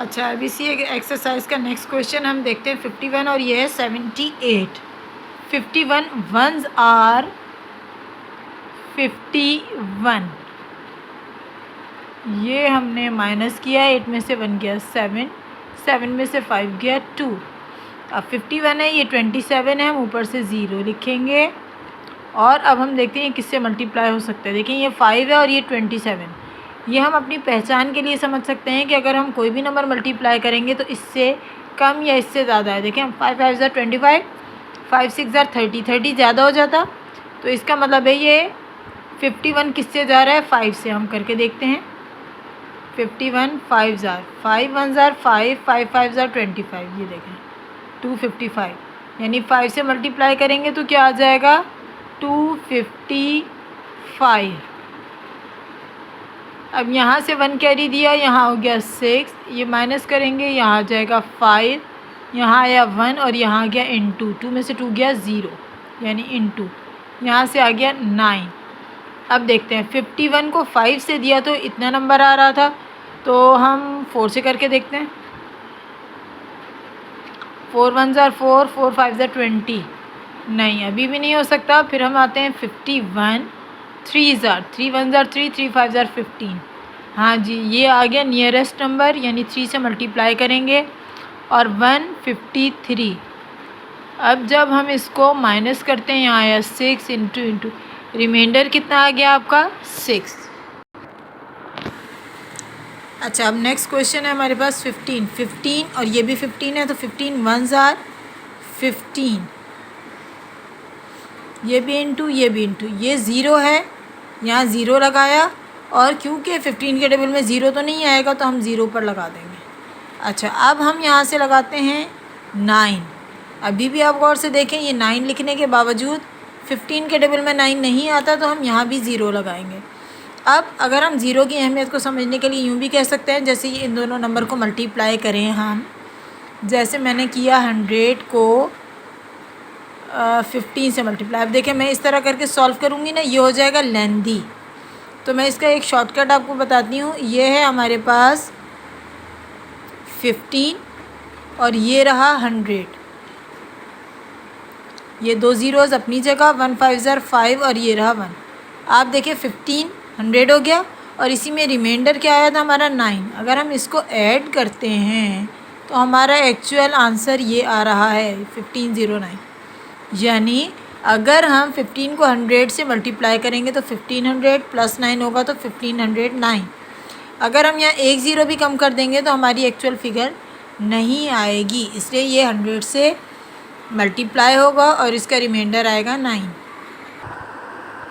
अच्छा, अभी सी एक्सरसाइज का नेक्स्ट क्वेश्चन हम देखते हैं 51 और ये है 78। 51 वंस आर 51, ये हमने माइनस किया, 8 में से 1 गया 7, 7 में से 5 गया 2। अब 51 है, ये 27 है, हम ऊपर से 0 लिखेंगे। और अब हम देखते हैं किससे मल्टीप्लाई हो सकता है। देखिए ये 5 है और ये 27, ये हम अपनी पहचान के लिए समझ सकते हैं कि अगर हम कोई भी नंबर मल्टीप्लाई करेंगे तो इससे कम या इससे ज़्यादा है। देखिए हम 5 5 ज़ार 25, 5 6 ज़ार 30, 30 ज़्यादा हो जाता, तो इसका मतलब है ये 51 किससे जा रहा है, 5 से। हम करके देखते हैं। 51 5 ज़ार 5 1 ज़ार 5, 5 5 ज़ार 25, ये देखें 255, यानी 5 से मल्टीप्लाई करेंगे तो क्या आ जाएगा 255। अब यहाँ से 1 कैरी दिया, यहाँ हो गया 6, ये माइनस करेंगे, यहाँ आ जाएगा 5, यहाँ आया 1 और यहाँ आ गया इंटू 2 में से 2 गया 0, यानी इंटू यहाँ से आ गया 9। अब देखते हैं 51 को 5 से दिया तो इतना नंबर आ रहा था, तो हम 4 से करके देखते हैं। 4 1 ज़ार 4, 4 5 ज़ार 20, नहीं अभी भी नहीं हो सकता। फिर हम आते हैं 51 3 ज़ार 3 1 ज़ार 3, 3 5 ज़ार 15, हाँ जी ये आ गया नियरेस्ट नंबर, यानी 3 से मल्टीप्लाई करेंगे और 153। अब जब हम इसको माइनस करते हैं, यहाँ आया 6 इंटू रिमाइंडर कितना आ गया आपका 6। अच्छा, अब नेक्स्ट क्वेश्चन है हमारे पास 15 और ये भी 15 है, तो 15 1 ज़ार 15, ये भी इंटू ये भी इंटू, ये 0 है, यहाँ 0 लगाया, और क्योंकि 15 के टेबल में 0 तो नहीं आएगा तो हम 0 पर लगा देंगे। अच्छा, अब हम यहाँ से लगाते हैं 9। अभी भी आप गौर से देखें, ये 9 लिखने के बावजूद 15 के टेबल में 9 नहीं आता, तो हम यहाँ भी 0 लगाएंगे। अब अगर हम 0 की अहमियत को समझने के लिए यूँ भी कह सकते हैं, जैसे ये इन दोनों नंबर को मल्टीप्लाई करें हम, जैसे मैंने किया 100 को 15 से मल्टीप्लाई। अब देखिए मैं इस तरह करके सॉल्व करूँगी ना, ये हो जाएगा लेंदी, तो मैं इसका एक शॉर्टकट आपको बताती हूँ। ये है हमारे पास 15 और ये रहा 100, ये 2 ज़ीरोज़ अपनी जगह, 1 5 ज़ार 5 और ये रहा 1। आप देखिए 15 100 हो गया और इसी में रिमाइंडर क्या आया था हमारा 9। अगर हम इसको ऐड करते हैं तो हमारा एक्चुअल आंसर ये आ रहा है 1509। यानी अगर हम 15 को 100 से मल्टीप्लाई करेंगे तो 1500 प्लस 9 होगा तो 1509। अगर हम यहाँ 1 ज़ीरो भी कम कर देंगे तो हमारी एक्चुअल फिगर नहीं आएगी, इसलिए ये 100 से मल्टीप्लाई होगा और इसका रिमाइंडर आएगा 9।